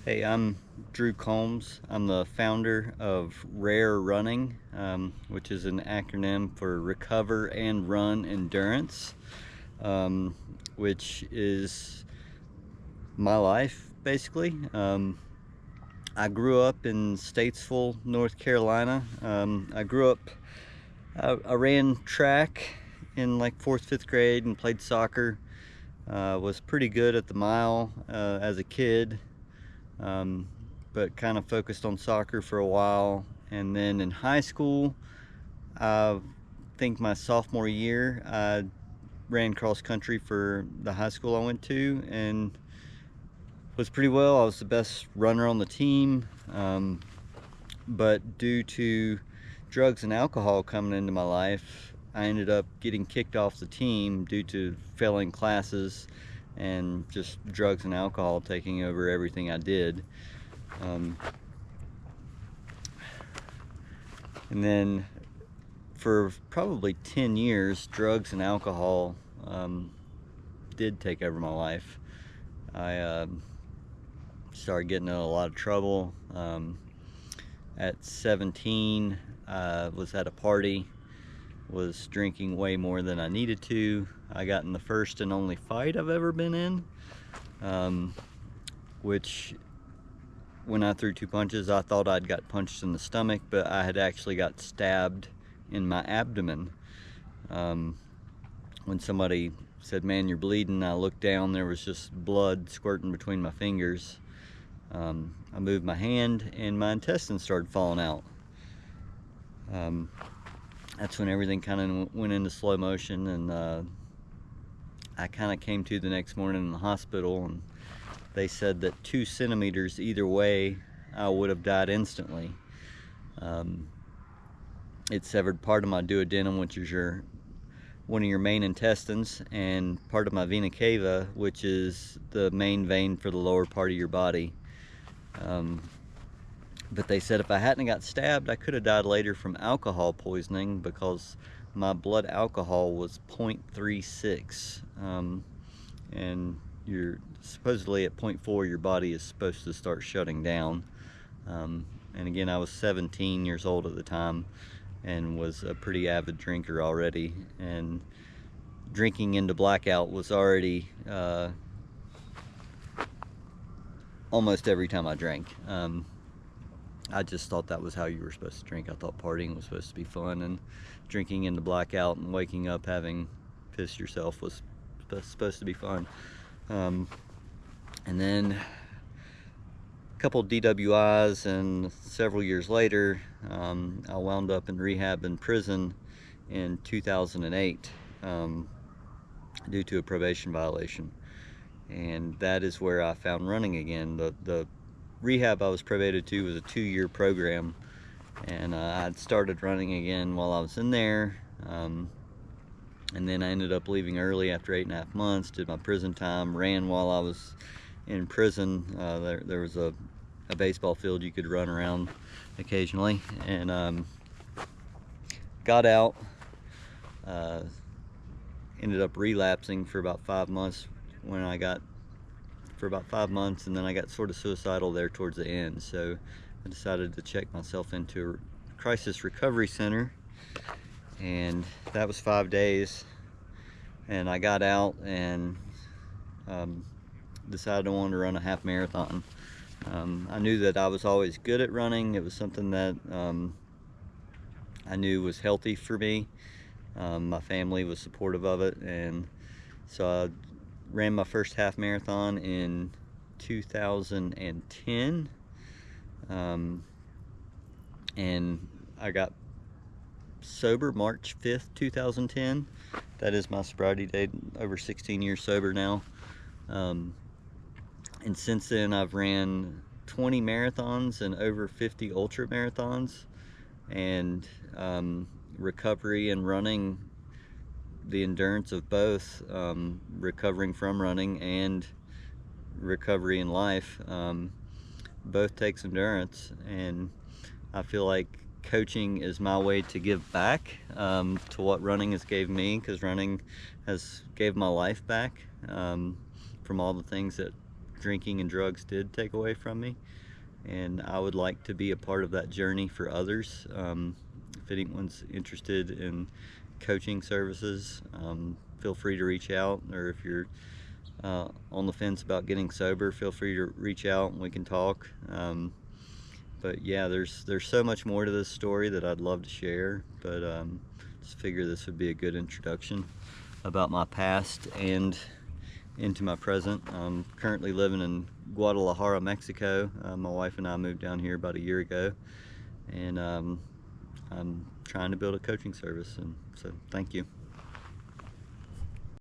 Hey, I'm Drew Combs. I'm the founder of Rare Running, which is an acronym for Recover and Run Endurance, um, which is my life basically. I grew up in Statesville, North Carolina. I ran track in like fourth, fifth grade and played soccer. Was pretty good at the mile as a kid. um, but kind of focused on soccer for a while. And then in high school, I think my sophomore year, I ran cross country for the high school I went to and was pretty well. I was the best runner on the team, but due to drugs and alcohol coming into my life, I ended up getting kicked off the team due to failing classes and just drugs and alcohol taking over everything I did. Um, and then for probably 10 years, drugs and alcohol did take over my life. I started getting in a lot of trouble. At 17, I was at a party, was drinking way more than I needed to. I got in the first and only fight I've ever been in, um, which when I threw two punches, I thought I'd got punched in the stomach, but I had actually got stabbed in my abdomen. Um, when somebody said, "Man, you're bleeding," I looked down, there was just blood squirting between my fingers. I moved my hand and my intestines started falling out. Um, that's when everything kind of went into slow motion, and I kind of came to the next morning in the hospital, and they said that 2 centimeters either way, I would have died instantly. Um, it severed part of my duodenum, which is one of your main intestines, and part of my vena cava, which is the main vein for the lower part of your body. Um, but they said if I hadn't got stabbed, I could have died later from alcohol poisoning because my blood alcohol was 0.36. And you're supposedly at 0.4, your body is supposed to start shutting down. And again, I was 17 years old at the time and was a pretty avid drinker already, and drinking into blackout was already almost every time I drank. I just thought that was how you were supposed to drink. I thought partying was supposed to be fun, and drinking into blackout and waking up having pissed yourself was supposed to be fun. And then a couple DWIs, and several years later, I wound up in rehab in prison in 2008 due to a probation violation. And that is where I found running again. The rehab I was probated to was a 2-year program, and I'd started running again while I was in there. And then I ended up leaving early after 8.5 months, did my prison time, ran while I was in prison. There was a baseball field you could run around occasionally, and got out. Ended up relapsing for about 5 months for about 5 months, and then I got sort of suicidal there towards the end. So I decided to check myself into a crisis recovery center, and that was 5 days. And I got out and decided I wanted to run a half marathon. I knew that I was always good at running. It was something that I knew was healthy for me. My family was supportive of it, and so I ran my first half marathon in 2010, and I got sober March 5th, 2010. That is my sobriety date. Over 16 years sober now. And since then I've ran 20 marathons and over 50 ultra marathons, and recovery and running, the endurance of both, recovering from running and recovery in life, both takes endurance. And I feel like coaching is my way to give back to what running has gave me, because running has gave my life back, from all the things that drinking and drugs did take away from me, and I would like to be a part of that journey for others. If anyone's interested in coaching services, feel free to reach out, or if you're on the fence about getting sober, feel free to reach out and we can talk. But yeah, there's so much more to this story that I'd love to share, but just figure this would be a good introduction about my past and into my present. I'm currently living in Guadalajara, Mexico. My wife and I moved down here about a year ago, and I'm trying to build a coaching service, and so thank you.